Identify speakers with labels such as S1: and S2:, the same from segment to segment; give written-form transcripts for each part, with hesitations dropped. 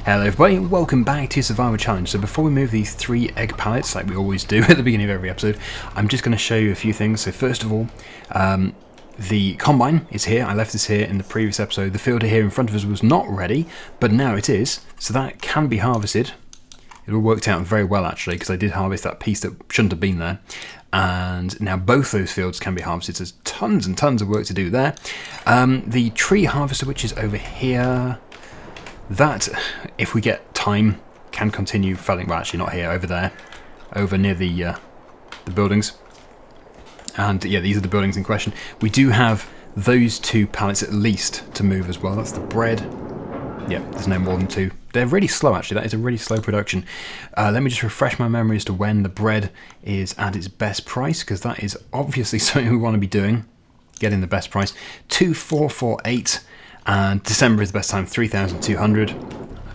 S1: Hello everybody and welcome back to Survivor Challenge. So before we move these 3 egg pallets like we always do at the beginning of every episode, I'm just going to show you a few things. So first of all, the combine is here. I left this here in the previous episode. The fielder here in front of us was not ready, but now it is. So that can be harvested. It all worked out very well actually, because I did harvest that piece that shouldn't have been there. And now both those fields can be harvested. There's tons and tons of work to do there. The tree harvester, which is over here, that, if we get time, can continue felling. Well, actually not here, over there, over near the buildings. And yeah, these are the buildings in question. We do have those 2 pallets at least to move as well. That's the bread. Yeah, there's no more than 2. They're really slow actually. That is a really slow production. Let me just refresh my memory as to when the bread is at its best price, because that is obviously something we want to be doing, getting the best price. 2448. And December is the best time, 3,200. I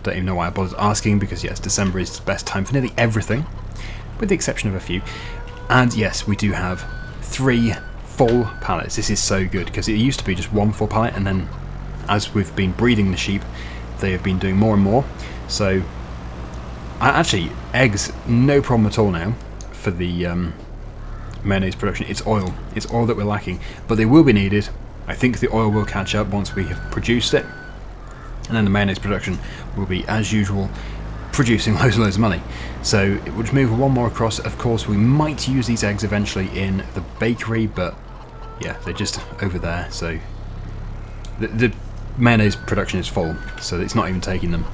S1: don't even know why I bothered asking, because yes, December is the best time for nearly everything, with the exception of a few. And yes, we do have 3 full pallets. This is so good, because it used to be just 1 full pallet, and then as we've been breeding the sheep, they have been doing more and more. So actually, eggs, no problem at all now for the mayonnaise production. It's oil that we're lacking, but they will be needed. I think the oil will catch up once we have produced it, and then the mayonnaise production will be, as usual, producing loads and loads of money. So it would move 1 more across. Of course, we might use these eggs eventually in the bakery, but yeah, they're just over there. So the mayonnaise production is full, so it's not even taking them.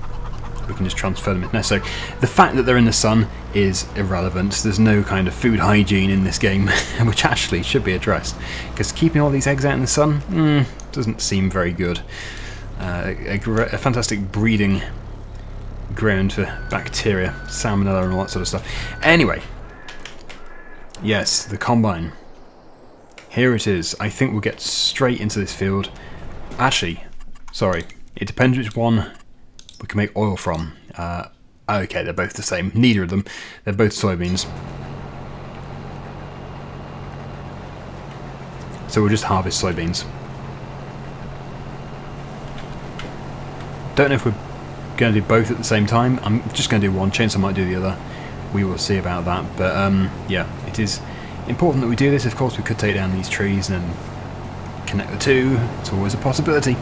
S1: We can just transfer them if necessary. The fact that they're in the sun is irrelevant. There's no kind of food hygiene in this game, which actually should be addressed, because keeping all these eggs out in the sun doesn't seem very good. A fantastic breeding ground for bacteria, salmonella and all that sort of stuff. Anyway, yes, the combine. Here it is. I think we'll get straight into this field. Actually, sorry, it depends which one we can make oil from. Okay, they're both the same. Neither of them. They're both soybeans. So we'll just harvest soybeans. Don't know if we're going to do both at the same time. I'm just going to do one. Chainsaw might do the other. We will see about that. But yeah, it is important that we do this. Of course, we could take down these trees and connect the 2. It's always a possibility.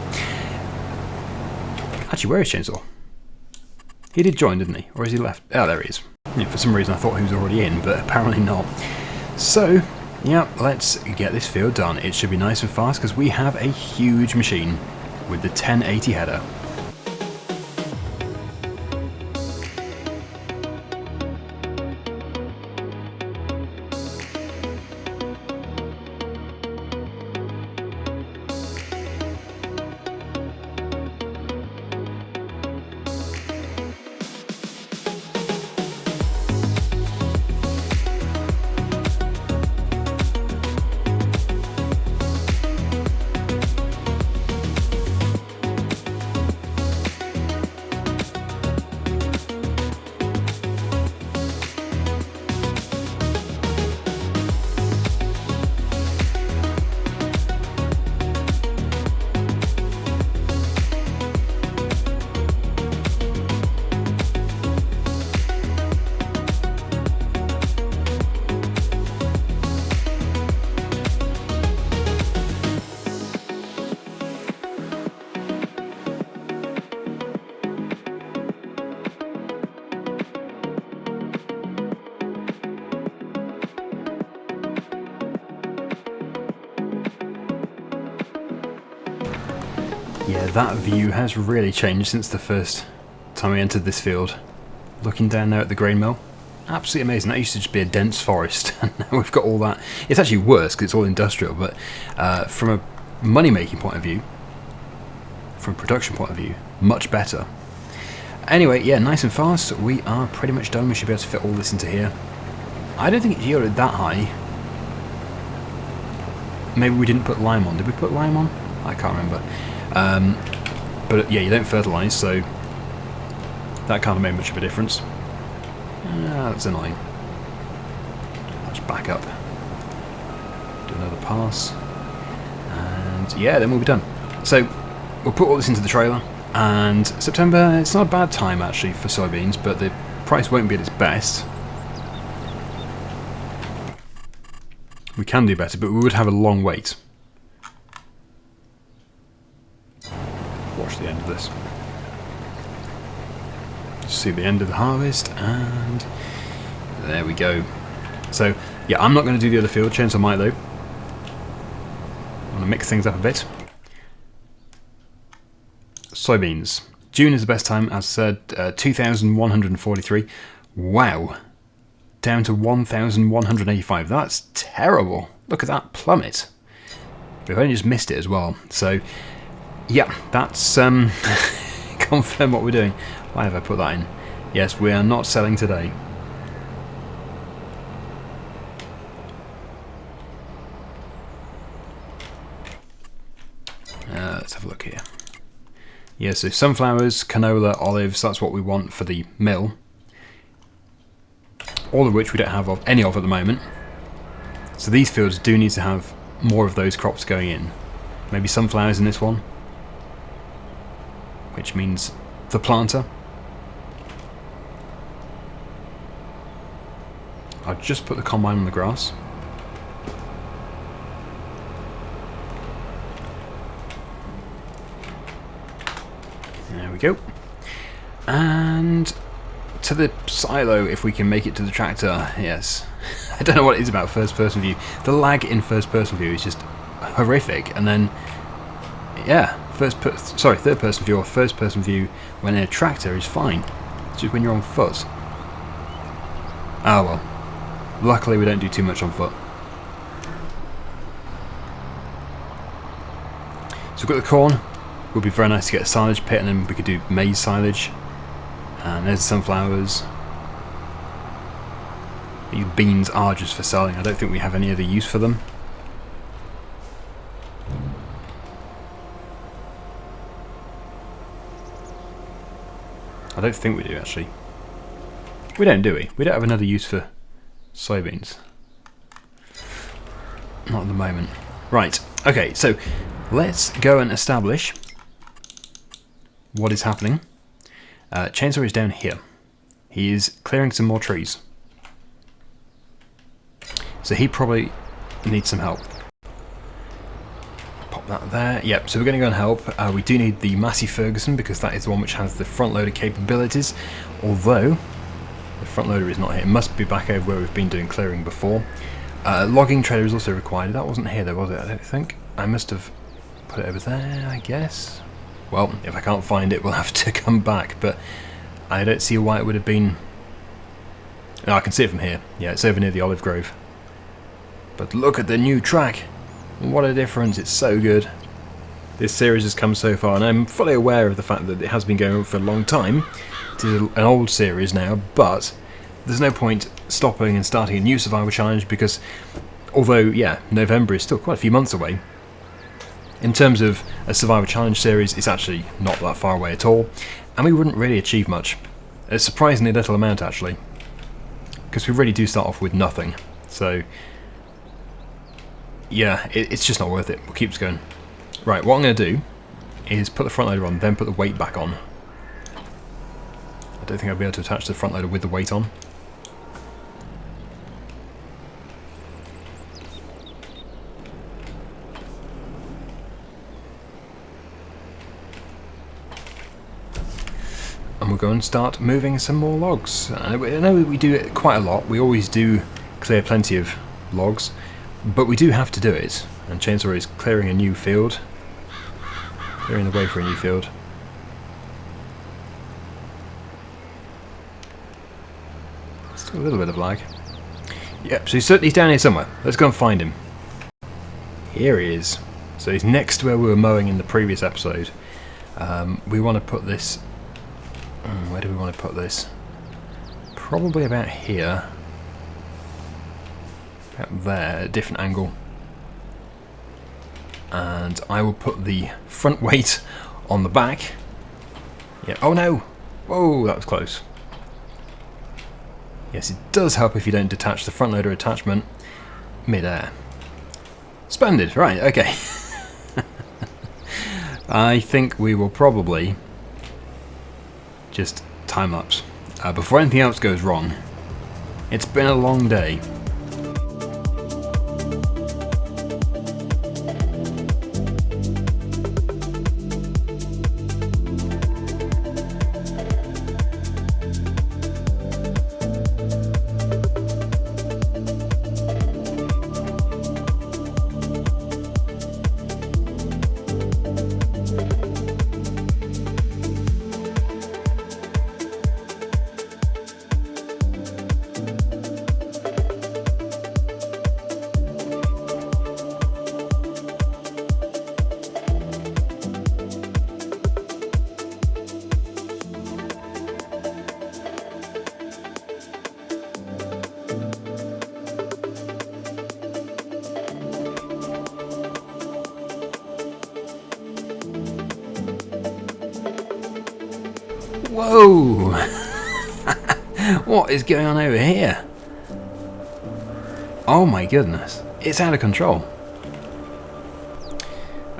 S1: Actually, where is Chainsaw? He did join, didn't he? Or has he left? Oh, there he is. Yeah, for some reason I thought he was already in, but apparently not. So, yeah, let's get this field done. It should be nice and fast, because we have a huge machine with the 1080 header. Yeah, that view has really changed since the first time we entered this field. Looking down there at the grain mill, absolutely amazing. That used to just be a dense forest, and now we've got all that. It's actually worse because it's all industrial, but from a money-making point of view, from a production point of view, much better. Anyway, yeah, nice and fast. We are pretty much done. We should be able to fit all this into here. I don't think it yielded that high. Maybe we didn't put lime on. Did we put lime on? I can't remember. But yeah, you don't fertilise, so that can't have made much of a difference. That's annoying. Let's back up. Do another pass. And yeah, then we'll be done. So we'll put all this into the trailer. And September, it's not a bad time actually for soybeans, but the price won't be at its best. We can do better, but we would have a long wait. Watch the end of this. See the end of the harvest, and there we go. So, yeah, I'm not going to do the other field. Chainsaw might, though. I'm going to mix things up a bit. Soybeans. June is the best time, as I said, 2,143. Wow. Down to 1,185. That's terrible. Look at that plummet. We've only just missed it as well. So, yeah, that's confirm what we're doing. Why have I put that in? Yes, we are not selling today. Let's have a look here. Yeah, so sunflowers, canola, olives, that's what we want for the mill. All of which we don't have any of at the moment. So these fields do need to have more of those crops going in. Maybe sunflowers in this one. Which means the planter. I'll just put the combine on the grass. There we go. And to the silo, if we can make it to the tractor. Yes. I don't know what it is about first person view. The lag in first person view is just horrific. And then, yeah, third person view or first person view when in a tractor is fine. It's just when you're on foot. Ah well. Luckily we don't do too much on foot. So we've got the corn. It would be very nice to get a silage pit, and then we could do maize silage. And there's the sunflowers. These beans are just for selling. I don't think we have any other use for them. I don't think we do, actually. We don't, do we? We don't have another use for soybeans. Not at the moment. Right, okay, so let's go and establish what is happening. Chainsaw is down here. He is clearing some more trees. So he probably needs some help. Pop that there. Yep, so we're going to go and help. We do need the Massey Ferguson because that is the one which has the front loader capabilities. Although the front loader is not here. It must be back over where we've been doing clearing before. Logging trailer is also required. That wasn't here though, was it? I don't think. I must have put it over there, I guess. Well, if I can't find it, we'll have to come back, but I don't see why it would have been... No, I can see it from here. Yeah, it's over near the olive grove. But look at the new track! What a difference, it's so good. This series has come so far, and I'm fully aware of the fact that it has been going on for a long time. It is an old series now, but there's no point stopping and starting a new survival challenge because, although, yeah, November is still quite a few months away, in terms of a survival challenge series, it's actually not that far away at all, and we wouldn't really achieve much. A surprisingly little amount, actually, because we really do start off with nothing. So, yeah, it's just not worth it. We'll keep going. Right, what I'm going to do is put the front loader on, then put the weight back on. I don't think I'll be able to attach the front loader with the weight on. And we'll go and start moving some more logs. I know we do it quite a lot. We always do clear plenty of logs, but we do have to do it. And Chainsaw is clearing a new field. Clearing the way for a new field. Still a little bit of lag. Yep, so he's down here somewhere. Let's go and find him. Here he is. So he's next to where we were mowing in the previous episode. We want to put this... where do we want to put this? Probably about here. About there, at a different angle. And I will put the front weight on the back. Yeah. Oh no! Whoa, that was close. Yes, it does help if you don't detach the front loader attachment mid-air. Splendid, right, okay. I think we will probably just time lapse. Before anything else goes wrong, it's been a long day. Whoa! What is going on over here? Oh my goodness. It's out of control.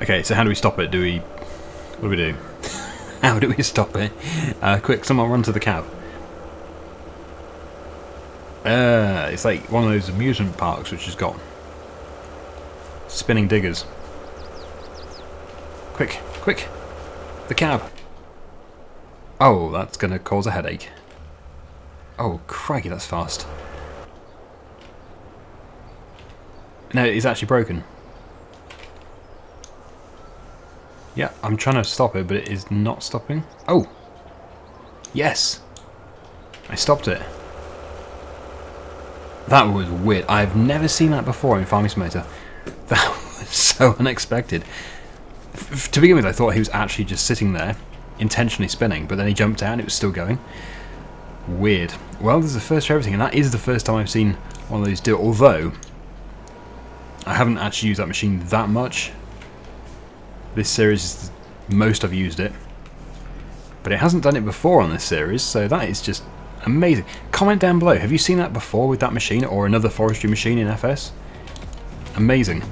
S1: Okay, so how do we stop it? What do we do? How do we stop it? Quick, someone run to the cab. It's like one of those amusement parks which has got spinning diggers. Quick, quick! The cab! Oh, that's going to cause a headache. Oh, crikey, that's fast. No, it's actually broken. Yeah, I'm trying to stop it, but it is not stopping. Oh! Yes! I stopped it. That was weird. I've never seen that before in Farming Simulator. That was so unexpected. To begin with, I thought he was actually just sitting there, intentionally spinning, but then he jumped out and it was still going. Weird. Well, there's a first for everything, and that is the first time I've seen one of those do it, although I haven't actually used that machine that much. This series is the most I've used it, but it hasn't done it before on this series, so that is just amazing. Comment down below, have you seen that before with that machine or another forestry machine in FS? Amazing.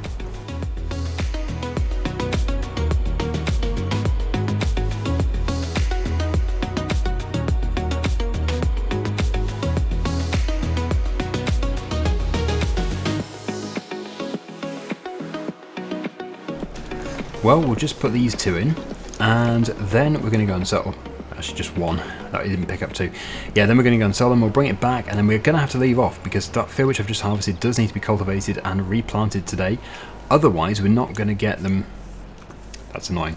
S1: Well, we'll just put these two in, and then we're going to go and sell. Actually, just one. That we didn't pick up two. Yeah, then we're going to go and sell them. We'll bring it back, and then we're going to have to leave off because that field which I've just harvested does need to be cultivated and replanted today. Otherwise, we're not going to get them. That's annoying.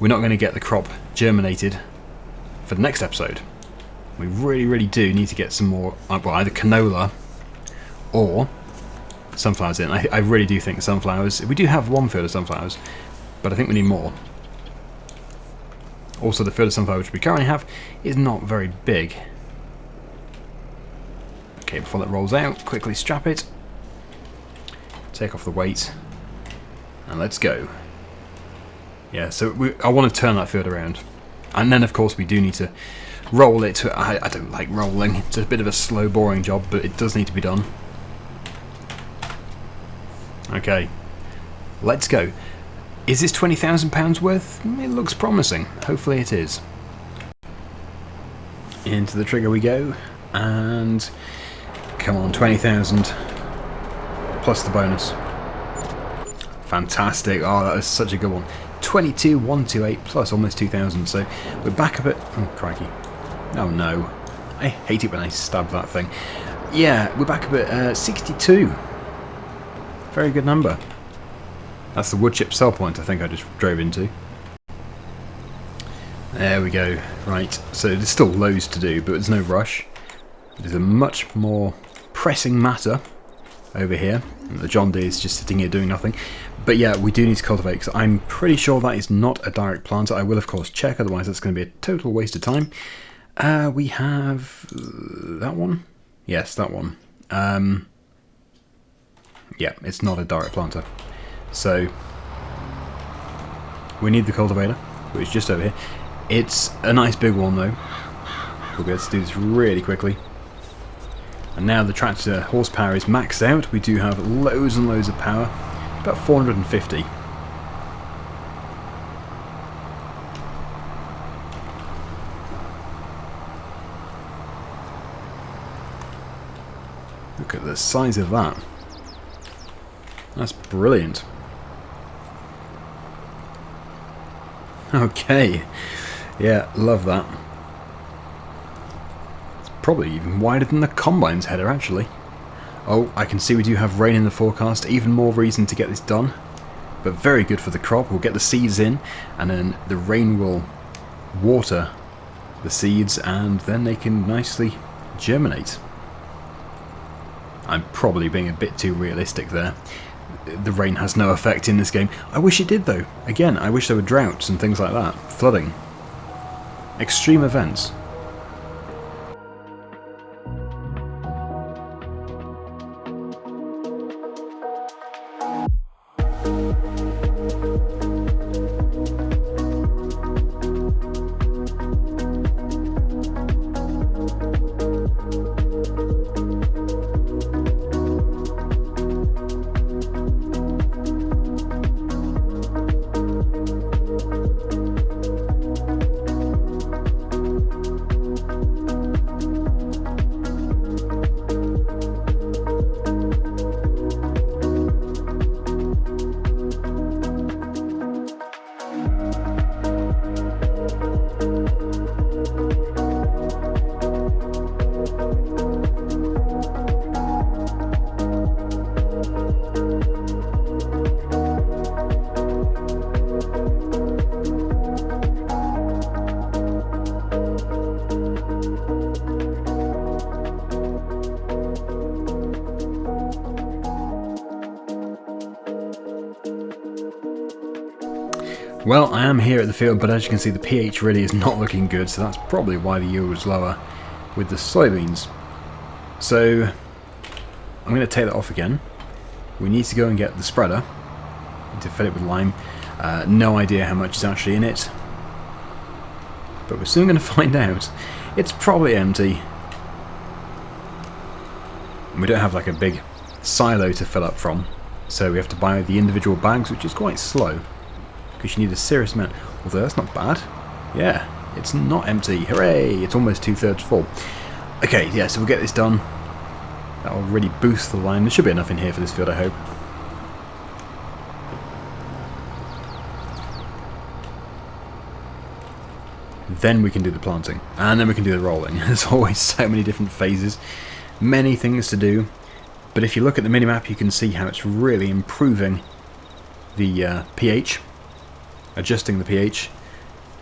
S1: We're not going to get the crop germinated for the next episode. We really, really do need to get some more. Well, either canola or sunflowers in. I really do think sunflowers. We do have one field of sunflowers, but I think we need more. Also, the field of sunflower which we currently have is not very big. Okay, before that rolls out, quickly strap it, take off the weight, and let's go. Yeah, so I want to turn that field around. And then, of course, we do need to roll it. I don't like rolling. It's a bit of a slow, boring job, but it does need to be done. Okay, let's go. Is this £20,000 worth? It looks promising. Hopefully it is. Into the trigger we go, and come on, 20,000 plus the bonus. Fantastic. Oh, that is such a good one. 22,128 plus almost 2,000. So we're back up at. Oh, crikey. Oh no. I hate it when I stab that thing. Yeah, we're back up at 62. Very good number. That's the wood chip sell point I think I just drove into. There we go. Right, so there's still loads to do, but there's no rush. There's a much more pressing matter over here. The John Deere is just sitting here doing nothing. But yeah, we do need to cultivate, because I'm pretty sure that is not a direct planter. I will of course check, otherwise that's going to be a total waste of time. We have that one. Yes, that one. Yeah, it's not a direct planter. So we need the cultivator, which is just over here. It's a nice big one though. We'll be able to do this really quickly. And now the tractor horsepower is maxed out. We do have loads and loads of power, about 450. Look at the size of that. That's brilliant. Okay. Yeah, love that. It's probably even wider than the combine's header, actually. Oh, I can see we do have rain in the forecast. Even more reason to get this done. But very good for the crop. We'll get the seeds in, and then the rain will water the seeds, and then they can nicely germinate. I'm probably being a bit too realistic there. The rain has no effect in this game. I wish it did, though. Again, I wish there were droughts and things like that. Flooding. Extreme events. Well, I am here at the field, but as you can see the pH really is not looking good, so that's probably why the yield was lower with the soybeans. So I'm going to take that off again. We need to go and get the spreader to fill it with lime. No idea how much is actually in it, but we're soon going to find out. It's probably empty. And we don't have like a big silo to fill up from, so we have to buy the individual bags, which is quite slow. Because you need a serious amount. Although that's not bad. Yeah, it's not empty. Hooray! It's almost 2/3 full. Okay, yeah, so we'll get this done. That will really boost the line. There should be enough in here for this field, I hope. Then we can do the planting. And then we can do the rolling. There's always so many different phases. Many things to do. But if you look at the minimap, you can see how it's really improving the pH. Adjusting the pH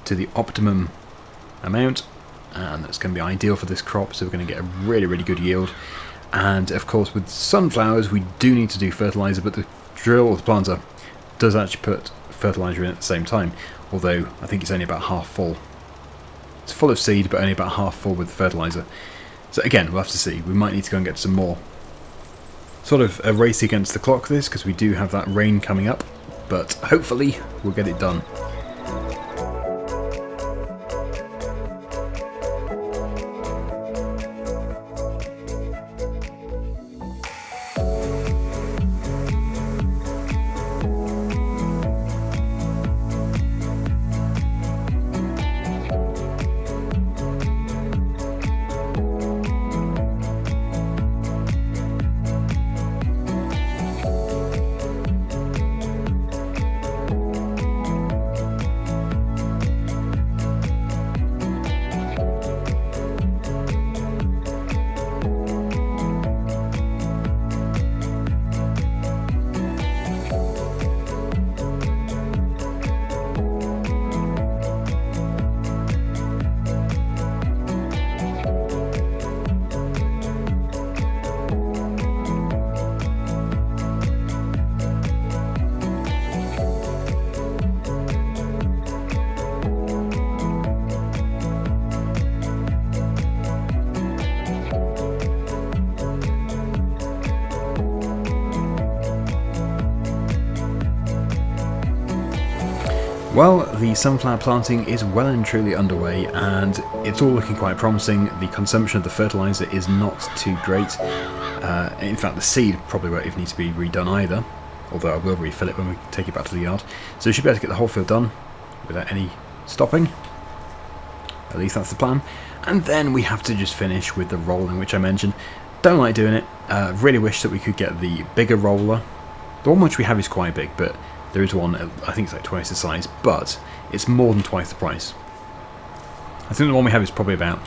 S1: to the optimum amount, and that's going to be ideal for this crop, so we're going to get a really, really good yield. And of course with sunflowers we do need to do fertilizer, but the drill or the planter does actually put fertilizer in at the same time, although I think it's only about half full. It's full of seed, but only about half full with the fertilizer. So again, we'll have to see. We might need to go and get some more. Sort of a race against the clock this, because we do have that rain coming up. But hopefully we'll get it done. Well, the sunflower planting is well and truly underway, and it's all looking quite promising. The consumption of the fertilizer is not too great. In fact, the seed probably won't even need to be redone either, although I will refill it when we take it back to the yard. So we should be able to get the whole field done without any stopping. At least that's the plan. And then we have to just finish with the rolling, which I mentioned. Don't like doing it. Really wish that we could get the bigger roller. The one which we have is quite big, but there is one, I think it's like twice the size, but it's more than twice the price. I think the one we have is probably about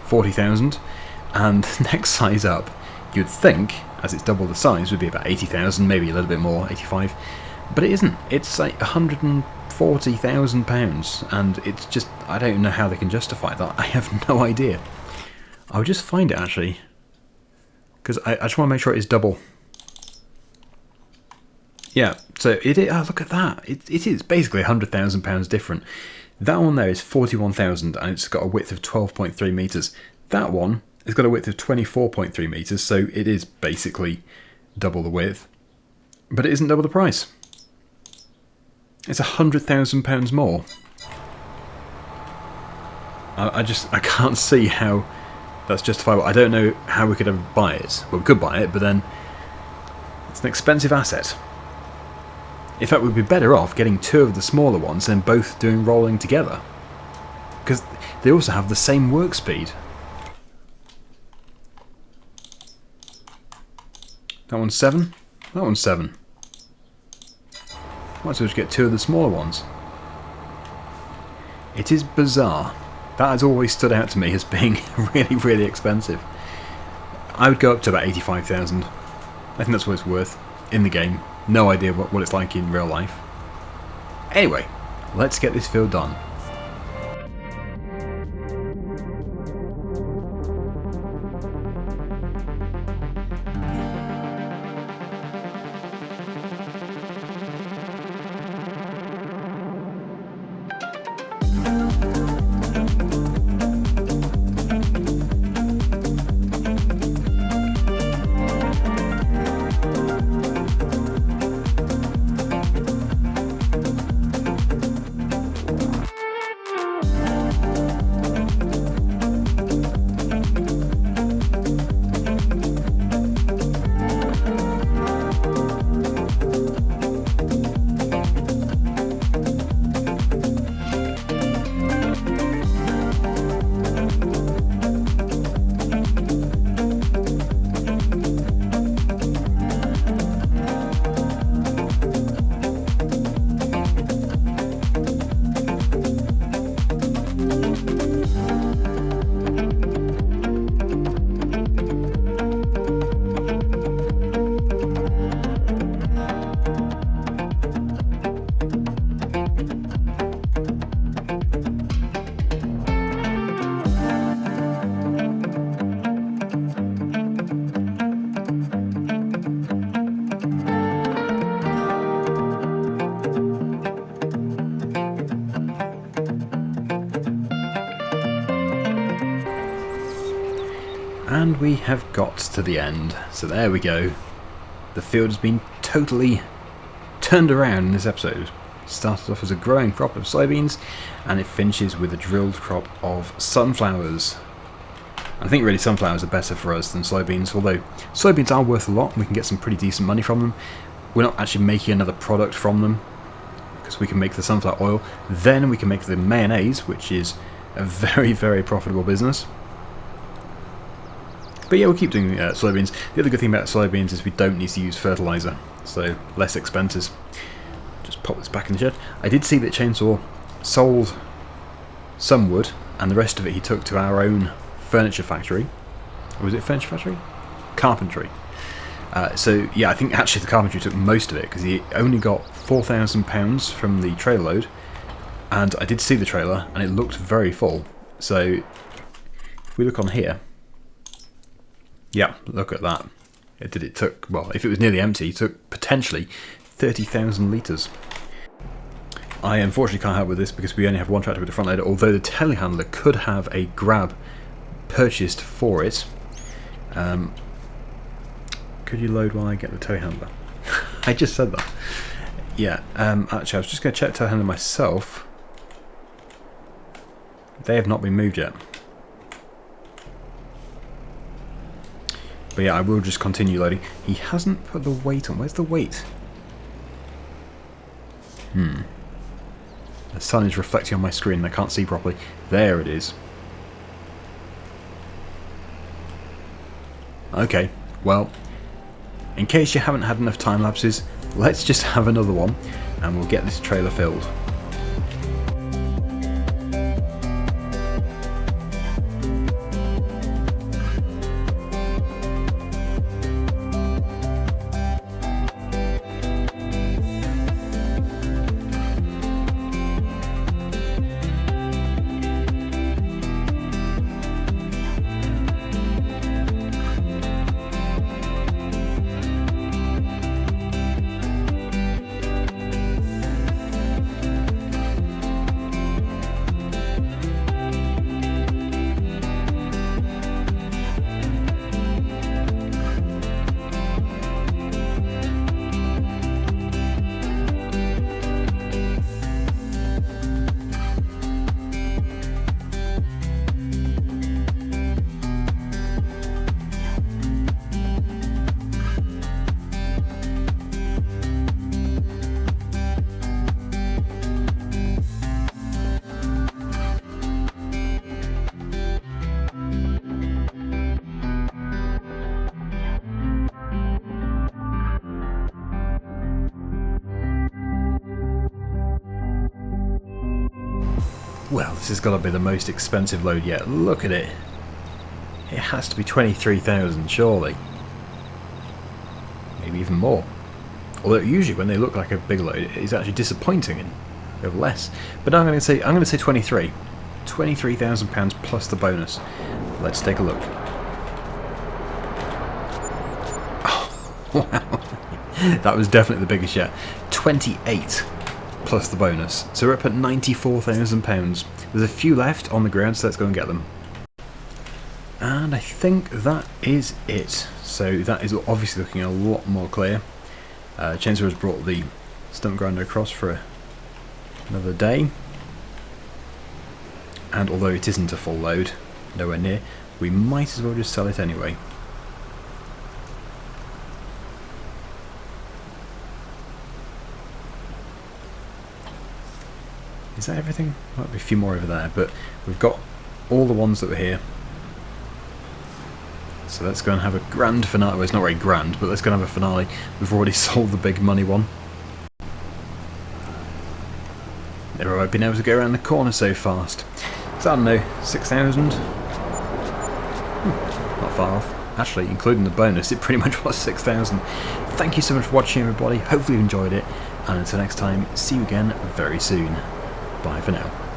S1: 40,000, and next size up, you'd think, as it's double the size, would be about 80,000, maybe a little bit more, 85, but it isn't. It's like £140,000, and it's just, I don't know how they can justify that. I have no idea. I'll just find it actually, because I just want to make sure it is double. Yeah, so it is, oh, look at that. It is basically £100,000 different. That one there is 41,000 and it's got a width of 12.3 metres. That one has got a width of 24.3 metres, so it is basically double the width. But it isn't double the price. It's £100,000 more. I can't see how that's justifiable. I don't know how we could ever buy it. Well, we could buy it, but then it's an expensive asset. In fact, we'd be better off getting two of the smaller ones than both doing rolling together. Because they also have the same work speed. That one's 7. That one's 7. Might as well just get two of the smaller ones. It is bizarre. That has always stood out to me as being really, really expensive. I would go up to about 85,000. I think that's what it's worth in the game. No idea what it's like in real life. Anyway, let's get this field done. And we have got to the end. So there we go. The field has been totally turned around in this episode. It started off as a growing crop of soybeans and it finishes with a drilled crop of sunflowers. I think really sunflowers are better for us than soybeans, although soybeans are worth a lot and we can get some pretty decent money from them. We're not actually making another product from them because we can make the sunflower oil. Then we can make the mayonnaise, which is a very, very profitable business. But yeah, we'll keep doing soybeans. The other good thing about soybeans is we don't need to use fertiliser, so less expenses. Just pop this back in the shed. I did see that Chainsaw sold some wood, and the rest of it he took to our own furniture factory. Or was it furniture factory? Carpentry. So yeah, I think actually the carpentry took most of it, because he only got £4,000 from the trailer load, and I did see the trailer, and it looked very full. So if we look on here, yeah, look at that. It took, well, if it was nearly empty, it took potentially 30,000 litres. I unfortunately can't help with this because we only have one tractor with a front loader, although the telehandler could have a grab purchased for it. Could you load while I get the telehandler? I just said that. Yeah, actually I was just going to check telehandler myself. They have not been moved yet. But yeah, I will just continue loading. He hasn't put the weight on. Where's the weight? The sun is reflecting on my screen and I can't see properly. There it is. Okay, well, in case you haven't had enough time lapses, let's just have another one and we'll get this trailer filled. Well, this has got to be the most expensive load yet. Look at it. It has to be 23,000, surely. Maybe even more. Although usually when they look like a big load, it's actually disappointing and go less. But I'm going to say 23. £23,000 plus the bonus. Let's take a look. Oh, wow. That was definitely the biggest yet. 28 plus the bonus. So we're up at £94,000. There's a few left on the ground, so let's go and get them. And I think that is it. So that is obviously looking a lot more clear. Chainsaw has brought the stump grinder across for another day. And although it isn't a full load, nowhere near, we might as well just sell it anyway. Is that everything? Might be a few more over there, but we've got all the ones that were here. So let's go and have a grand finale. Well, it's not very grand, but let's go and have a finale. We've already sold the big money one. Never have I been able to go around the corner so fast. So I don't know, 6,000? Not far off. Actually, including the bonus, it pretty much was 6,000. Thank you so much for watching, everybody. Hopefully you enjoyed it. And until next time, see you again very soon. Bye for now.